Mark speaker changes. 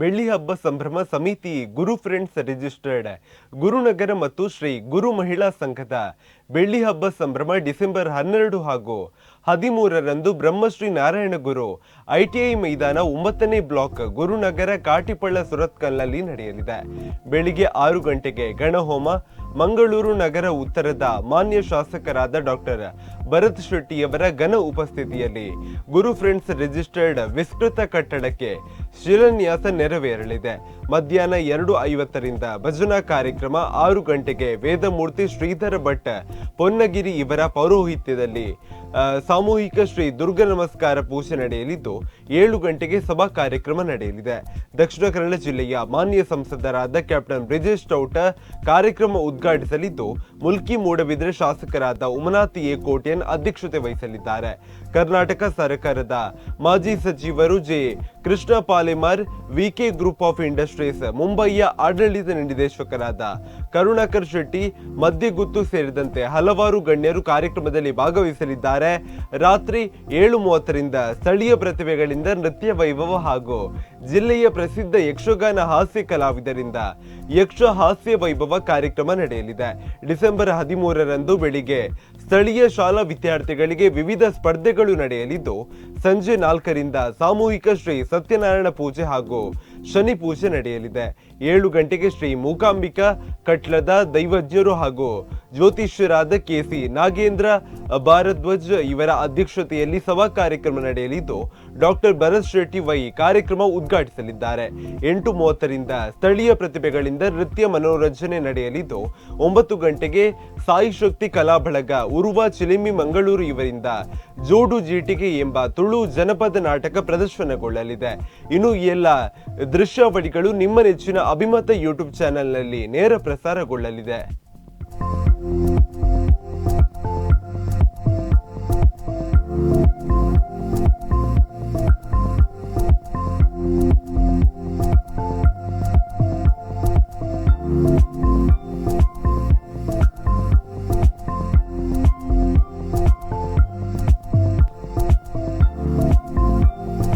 Speaker 1: ಬೆಳ್ಳಿ ಹಬ್ಬ ಸಂಭ್ರಮ ಸಮಿತಿ ಗುರು ಫ್ರೆಂಡ್ಸ್ ರಿಜಿಸ್ಟರ್ಡ್ ಗುರುನಗರ ಮತ್ತು ಶ್ರೀ ಗುರು ಮಹಿಳಾ ಸಂಘದ ಬೆಳ್ಳಿ ಹಬ್ಬ ಸಂಭ್ರಮ ಡಿಸೆಂಬರ್ 12 ಹಾಗೂ 13ರಂದು ಬ್ರಹ್ಮಶ್ರೀ ನಾರಾಯಣ ಗುರು ಐಟಿಐ ಮೈದಾನ 9ನೇ ಬ್ಲಾಕ್ ಗುರುನಗರ ಕಾಟಿಪಳ್ಳ ಸುರತ್ಕಲ್ನಲ್ಲಿ ನಡೆಯಲಿದೆ. ಬೆಳಿಗ್ಗೆ 6 ಗಂಟೆಗೆ ಗಣಹೋಮ ಮಂಗಳೂರು ನಗರ ಉತ್ತರದ ಮಾನ್ಯ ಶಾಸಕರಾದ ಡಾಕ್ಟರ್ ಭರತ್ ಶೆಟ್ಟಿಯವರ ಘನ ಉಪಸ್ಥಿತಿಯಲ್ಲಿ ಗುರು ಫ್ರೆಂಡ್ಸ್ ರಿಜಿಸ್ಟರ್ಡ್ ವಿಸ್ತೃತ ಕಟ್ಟಡಕ್ಕೆ ಶಿಲಾನ್ಯಾಸ ನೆರವೇರಲಿದೆ. ಮಧ್ಯಾಹ್ನ 2:50ರಿಂದ ಭಜನಾ ಕಾರ್ಯಕ್ರಮ, 6 ಗಂಟೆಗೆ ವೇದಮೂರ್ತಿ ಶ್ರೀಧರ ಭಟ್ ಪೊನ್ನಗಿರಿ ಇವರ ಪೌರೋಹಿತ್ಯದಲ್ಲಿ ಸಾಮೂಹಿಕ ಶ್ರೀ ದುರ್ಗ ನಮಸ್ಕಾರ ಪೂಜೆ ನಡೆಯಲಿದ್ದು 7 ಗಂಟೆಗೆ ಸಭಾ ಕಾರ್ಯಕ್ರಮ ನಡೆಯಲಿದೆ. ದಕ್ಷಿಣ ಕನ್ನಡ ಜಿಲ್ಲೆಯ ಮಾನ್ಯ ಸಂಸದರಾದ ಕ್ಯಾಪ್ಟನ್ ಬ್ರಿಜೇಶ್ ಟೌಟ ಕಾರ್ಯಕ್ರಮ ಉದ್ಘಾಟಿಸಲಿದ್ದು, ಮುಲ್ಕಿ ಮೂಡಬಿದ್ರೆ ಶಾಸಕರಾದ ಉಮನಾಥ್ ಎ ಕೋಟ್ಯನ್ ಅಧ್ಯಕ್ಷತೆ ವಹಿಸಲಿದ್ದಾರೆ. ಕರ್ನಾಟಕ ಸರ್ಕಾರದ ಮಾಜಿ ಸಚಿವರು J Krishna Palemar, VK group of industries ಮುಂಬಯಿಯ ಆಡಳಿತ ನಿರ್ದೇಶಕರಾದ ಕರುಣಾಕರ್ ಶೆಟ್ಟಿ, ಮಧ್ಯಗುತ್ತು ಸೇರಿದಂತೆ ಹಲವಾರು ಗಣ್ಯರು ಕಾರ್ಯಕ್ರಮದಲ್ಲಿ ಭಾಗವಹಿಸಲಿದ್ದಾರೆ. ರಾತ್ರಿ 7:30ರಿಂದ ಸ್ಥಳೀಯ ಪ್ರತಿಭೆಗಳಿಂದ ನೃತ್ಯ ವೈಭವ ಹಾಗೂ ಜಿಲ್ಲೆಯ ಪ್ರಸಿದ್ಧ ಯಕ್ಷಗಾನ ಹಾಸ್ಯ ಕಲಾವಿದರಿಂದ ಯಕ್ಷ ಹಾಸ್ಯ ವೈಭವ ಕಾರ್ಯಕ್ರಮ ನಡೆಯಲಿದೆ. ಡಿಸೆಂಬರ್ 13ರಂದು ಬೆಳಿಗ್ಗೆ ಸ್ಥಳೀಯ ಶಾಲಾ ವಿದ್ಯಾರ್ಥಿಗಳಿಗೆ ವಿವಿಧ ಸ್ಪರ್ಧೆಗಳು ನಡೆಯಲಿದ್ದು, ಸಂಜೆ 4ರಿಂದ ಸಾಮೂಹಿಕ ಶ್ರೀ ಸತ್ಯನಾರಾಯಣ ಪೂಜೆ ಹಾಗೂ ಶನಿ ಪೂಜೆ ನಡೆಯಲಿದೆ. 7 ಗಂಟೆಗೆ ಶ್ರೀ ಮೂಕಾಂಬಿಕಾ ಕಟ್ಲದ ದೈವಜ್ಞರು ಹಾಗೂ ಜ್ಯೋತಿಷ್ಯರಾದ ಕೆಸಿ ನಾಗೇಂದ್ರ ಭಾರದ್ವಾಜ್ ಇವರ ಅಧ್ಯಕ್ಷತೆಯಲ್ಲಿ ಸಭಾ ಕಾರ್ಯಕ್ರಮ ನಡೆಯಲಿದ್ದು, ಡಾಕ್ಟರ್ ಭರತ್ ಶೆಟ್ಟಿ ವೈ ಕಾರ್ಯಕ್ರಮ ಉದ್ಘಾಟಿಸಲಿದ್ದಾರೆ. 8:30ರಿಂದ ಸ್ಥಳೀಯ ಪ್ರತಿಭೆಗಳಿಂದ ನೃತ್ಯ ಮನೋರಂಜನೆ ನಡೆಯಲಿದ್ದು, 9 ಗಂಟೆಗೆ ಸಾಯಿ ಶಕ್ತಿ ಕಲಾ ಬಳಗ ಉರುವ ಚಿಲಿಮಿ ಮಂಗಳೂರು ಇವರಿಂದ ಜೋಡು ಜೀಟಿಗೆ ಎಂಬ ತುಳು ಜನಪದ ನಾಟಕ ಪ್ರದರ್ಶನಗೊಳ್ಳಲಿದೆ. ಇನ್ನು ಈ ಎಲ್ಲ ದೃಶ್ಯಾವಳಿಗಳು ನಿಮ್ಮ ನೆಚ್ಚಿನ ಅಭಿಮತ ಯೂಟ್ಯೂಬ್ ಚಾನೆಲ್ನಲ್ಲಿ ನೇರ ಪ್ರಸಾರಗೊಳ್ಳಲಿದೆ.